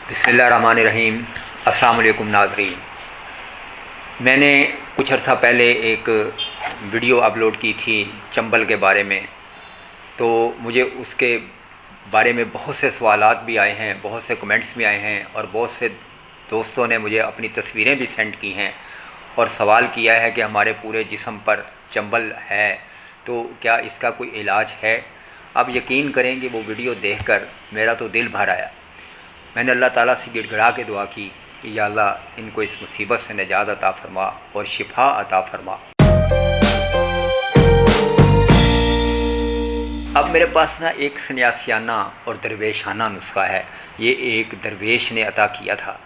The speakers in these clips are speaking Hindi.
बिस्मिल्लाहिर्रहमानिर्रहीम। अस्सलाम वालेकुम नाज़रीन। मैंने कुछ अर्सा पहले एक वीडियो अपलोड की थी चंबल के बारे में, तो मुझे उसके बारे में बहुत से सवालात भी आए हैं, बहुत से कमेंट्स भी आए हैं और बहुत से दोस्तों ने मुझे अपनी तस्वीरें भी सेंड की हैं और सवाल किया है कि हमारे पूरे जिस्म पर चंबल है तो क्या इसका कोई इलाज है। अब यकीन करें कि वो वीडियो देखकर मेरा तो दिल भर आया। मैंने अल्लाह ताला से गिड़गिड़ा के दुआ की कि या अल्लाह इनको इस मुसीबत से निजात अता फ़रमा और शिफा अता फ़रमा। अब मेरे पास ना एक सन्यासियाना और दरवेशाना नुस्खा है। ये एक दरवेश ने अता किया था,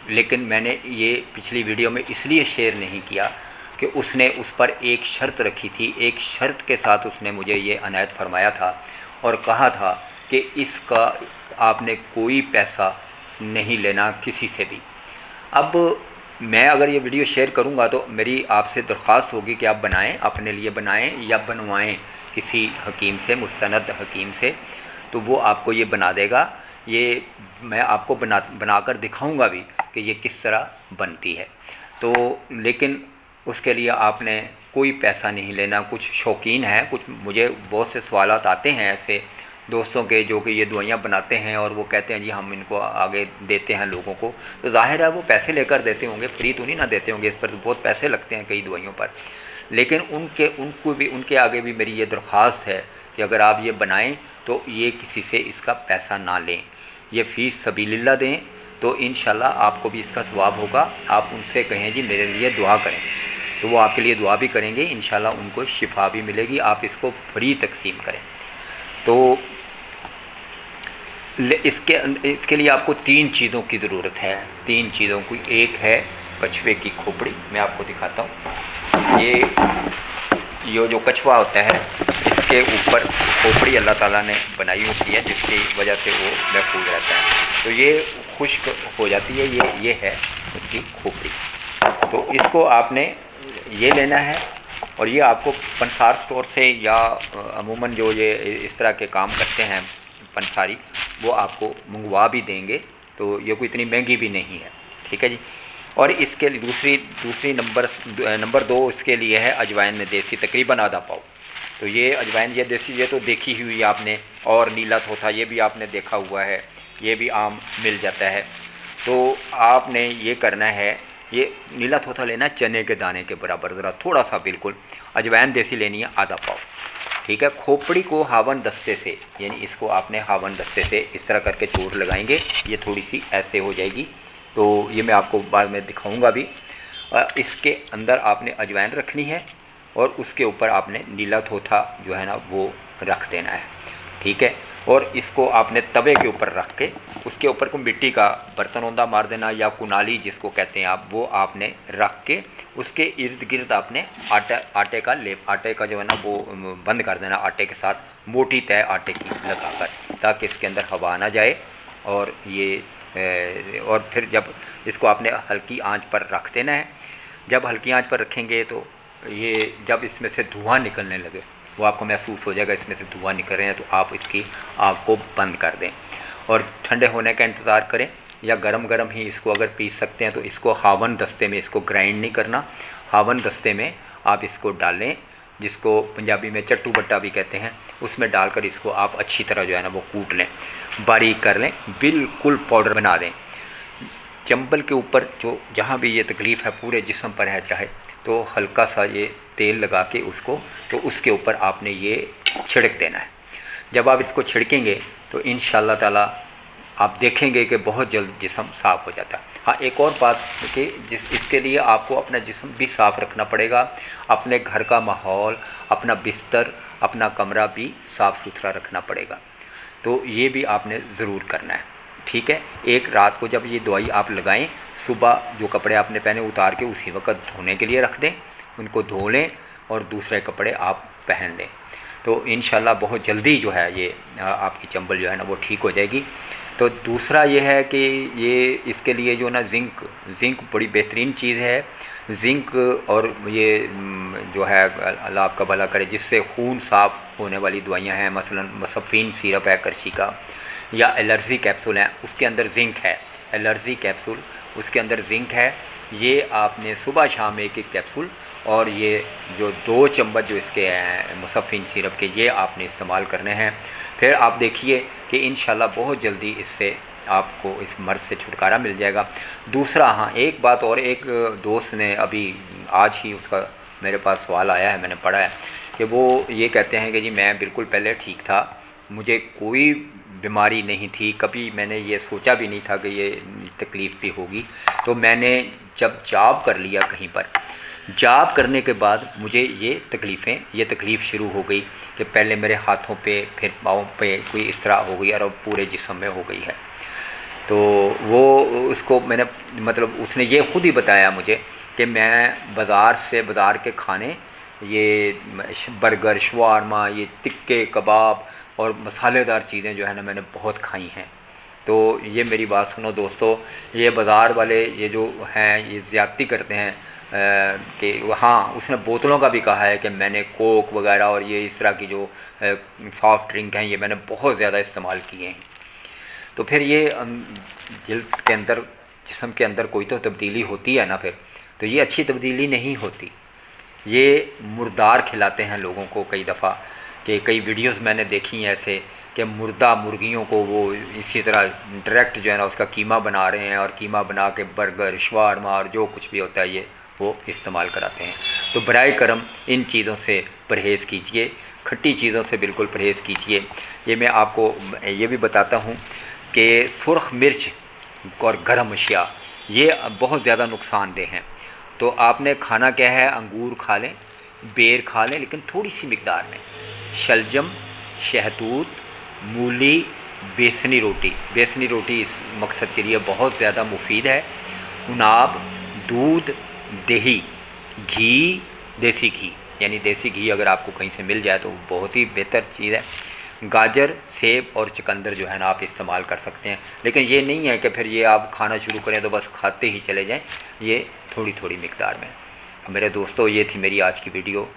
लेकिन मैंने ये पिछली वीडियो में इसलिए शेयर नहीं किया कि उसने उस पर एक शर्त रखी थी। एक शर्त के साथ उसने मुझे ये अनायत फरमाया था और कहा था कि इसका आपने कोई पैसा नहीं लेना किसी से भी। अब मैं अगर ये वीडियो शेयर करूँगा तो मेरी आपसे दरख्वास्त होगी कि आप बनाएं, अपने लिए बनाएं या बनवाएं किसी हकीम से, मुस्तनद हकीम से, तो वो आपको ये बना देगा। ये मैं आपको बनाकर दिखाऊंगा भी कि ये किस तरह बनती है। तो लेकिन उसके लिए आपने कोई पैसा नहीं लेना। कुछ शौकीन हैं, कुछ मुझे बहुत से सवालात आते हैं ऐसे दोस्तों के जो कि ये दवाइयाँ बनाते हैं और वो कहते हैं जी हम इनको आगे देते हैं लोगों को, तो ज़ाहिर है वो पैसे लेकर देते होंगे, फ्री तो नहीं ना देते होंगे। इस पर तो बहुत पैसे लगते हैं कई दवाइयों पर। लेकिन उनके आगे भी मेरी ये दरख्वास्त है कि अगर आप ये बनाएं तो ये किसी से इसका पैसा ना लें, ये फ़ीस सबीलिल्लाह दें, तो इंशाल्लाह आपको भी इसका सवाब होगा। आप उनसे कहें जी मेरे लिए दुआ करें, तो वो आपके लिए दुआ भी करेंगे, इंशाल्लाह उनको शिफा भी मिलेगी। आप इसको फ्री तकसीम करें। तो इसके लिए आपको 3 चीज़ों की ज़रूरत है। 3 चीज़ों की, एक है कछुए की खोपड़ी। मैं आपको दिखाता हूँ। ये जो कछुआ होता है इसके ऊपर खोपड़ी अल्लाह ताला ने बनाई होती है, जिसकी वजह से वो महफूज रहता है। तो ये खुश्क हो जाती है, ये है उसकी खोपड़ी। तो इसको आपने ये लेना है और ये आपको पंसार स्टोर से या अमूमन जो ये इस तरह के काम करते हैं पंसारी, वो आपको मंगवा भी देंगे। तो ये कोई इतनी महंगी भी नहीं है, ठीक है जी। और इसके लिए दूसरी नंबर 2 इसके लिए है अजवाइन देसी, तकरीबन आधा पाव। तो ये अजवाइन ये देसी, ये तो देखी हुई आपने, और नीला थोथा ये भी आपने देखा हुआ है, ये भी आम मिल जाता है। तो आपने ये करना है, ये नीला थोथा लेना चने के दाने के बराबर, ज़रा थोड़ा सा बिल्कुल। अजवाइन देसी लेनी है आधा पाव, ठीक है। खोपड़ी को हावन दस्ते से, यानी इसको आपने हावन दस्ते से इस तरह करके चोट लगाएंगे, ये थोड़ी सी ऐसे हो जाएगी। तो ये मैं आपको बाद में दिखाऊंगा भी। इसके अंदर आपने अजवाइन रखनी है और उसके ऊपर आपने नीला थोथा जो है ना वो रख देना है, ठीक है। और इसको आपने तवे के ऊपर रख के उसके ऊपर को मिट्टी का बर्तन औंधा मार देना, या कुनाली जिसको कहते हैं आप, वो आपने रख के उसके इर्द गिर्द आपने आटे का जो है ना वो बंद कर देना, आटे के साथ मोटी तय आटे की लगाकर, ताकि इसके अंदर हवा ना जाए। और और फिर जब इसको आपने हल्की आंच पर रख देना है। जब हल्की आंच पर रखेंगे तो ये जब इसमें से धुआं निकलने लगे, वो आपको महसूस हो जाएगा इसमें से धुआं निकल रहे हैं, तो आप इसकी आग को बंद कर दें और ठंडे होने का इंतज़ार करें। या गरम ही इसको अगर पीस सकते हैं तो इसको हावन दस्ते में, इसको ग्राइंड नहीं करना, हावन दस्ते में आप इसको डालें, जिसको पंजाबी में चट्टू बट्टा भी कहते हैं, उसमें डालकर इसको आप अच्छी तरह जो है ना वो कूट लें, बारीक कर लें, बिल्कुल पाउडर बना दें। चंबल के ऊपर जो जहाँ भी ये तकलीफ़ है पूरे जिस्म पर है चाहे, तो हल्का सा ये तेल लगा के उसको, तो उसके ऊपर आपने ये छिड़क देना है। जब आप इसको छिड़केंगे तो इंशाअल्लाह ताला आप देखेंगे कि बहुत जल्द जिस्म साफ़ हो जाता है। हाँ, एक और बात कि इसके लिए आपको अपना जिस्म भी साफ़ रखना पड़ेगा, अपने घर का माहौल, अपना बिस्तर, अपना कमरा भी साफ़ सुथरा रखना पड़ेगा। तो ये भी आपने ज़रूर करना है, ठीक है। एक रात को जब ये दवाई आप लगाएं, सुबह जो कपड़े आपने पहने उतार के उसी वक्त धोने के लिए रख दें, उनको धो लें और दूसरे कपड़े आप पहन लें। तो इंशाल्लाह बहुत जल्दी जो है ये आपकी चंबल जो है ना वो ठीक हो जाएगी। तो दूसरा ये है कि ये इसके लिए जो ना ज़िंक बड़ी बेहतरीन चीज़ है। ज़िंक और ये जो है अल्लाह आपका भला करे, जिससे खून साफ़ होने वाली दवाइयाँ हैं, मसलन मसफ़ीन सिरप है करशी का, या एलर्जी कैप्सूल हैं, उसके अंदर जिंक है। एलर्जी कैप्सूल, उसके अंदर जिंक है। ये आपने सुबह शाम एक एक कैप्सूल, और ये जो 2 चम्मच जो इसके हैं मुसफ़िन सिरप के, ये आपने इस्तेमाल करने हैं। फिर आप देखिए कि इंशाल्लाह बहुत जल्दी इससे आपको इस मर्ज़ से छुटकारा मिल जाएगा। दूसरा, हाँ, एक बात और, एक दोस्त ने अभी आज ही उसका मेरे पास सवाल आया है, मैंने पढ़ा है कि वो ये कहते हैं कि जी मैं बिल्कुल पहले ठीक था, मुझे कोई बीमारी नहीं थी, कभी मैंने ये सोचा भी नहीं था कि ये तकलीफ़ भी होगी। तो मैंने जब जॉब कर लिया कहीं पर, जॉब करने के बाद मुझे ये तकलीफ़ शुरू हो गई कि पहले मेरे हाथों पे, फिर पाँव पे कोई इस तरह हो गई और अब पूरे जिस्म में हो गई है। तो वो उसको मैंने मतलब उसने ये ख़ुद ही बताया मुझे कि मैं बाज़ार के खाने, ये बर्गर, शवारमा, ये तिक्के कबाब और मसालेदार चीज़ें जो है ना मैंने बहुत खाई हैं। तो ये मेरी बात सुनो दोस्तों, ये बाज़ार वाले ये जो हैं ये ज़्यादती करते हैं कि हाँ, उसने बोतलों का भी कहा है कि मैंने कोक वगैरह और ये इस तरह की जो सॉफ़्ट ड्रिंक हैं ये मैंने बहुत ज़्यादा इस्तेमाल किए हैं। तो फिर ये जिल्द के अंदर, जिस्म के अंदर कोई तो तब्दीली होती है ना, फिर तो ये अच्छी तब्दीली नहीं होती। ये मुर्दार खिलाते हैं लोगों को कई दफ़ा, कि कई वीडियोस मैंने देखी हैं ऐसे कि मुर्दा मुर्गियों को वो इसी तरह डायरेक्ट जो है ना उसका कीमा बना रहे हैं, और कीमा बना के बर्गर, शवारमा और जो कुछ भी होता है ये वो इस्तेमाल कराते हैं। तो बराए करम इन चीज़ों से परहेज़ कीजिए, खट्टी चीज़ों से बिल्कुल परहेज़ कीजिए। ये मैं आपको ये भी बताता हूँ कि सुर्ख मिर्च और गर्म अशिया ये बहुत ज़्यादा नुकसानदेह हैं। तो आपने खाना क्या है, अंगूर खा लें, बेर खा लें, लेकिन थोड़ी सी मिकदार में। शलजम, शहतूत, मूली, बेसनी रोटी इस मकसद के लिए बहुत ज़्यादा मुफीद है। उनाब, दूध, दही, घी, देसी घी, यानी देसी घी अगर आपको कहीं से मिल जाए तो बहुत ही बेहतर चीज़ है। गाजर, सेब और चुकंदर जो है ना आप इस्तेमाल कर सकते हैं, लेकिन ये नहीं है कि फिर ये आप खाना शुरू करें तो बस खाते ही चले जाएं, ये थोड़ी थोड़ी मिकदार में। तो मेरे दोस्तों, ये थी मेरी आज की वीडियो।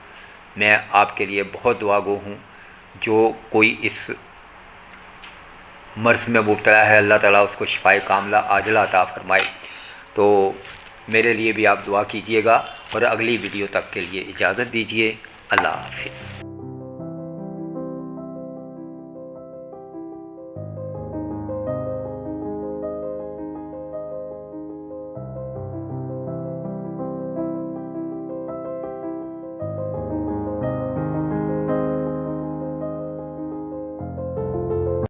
मैं आपके लिए बहुत दुआगो हूँ। जो कोई इस मर्ज़ में मुब्तला है, अल्लाह ताला उसको शिफाए कामिला आजिला अता फ़रमाए। तो मेरे लिए भी आप दुआ कीजिएगा, और अगली वीडियो तक के लिए इजाज़त दीजिए। अल्लाह हाफ़िज़।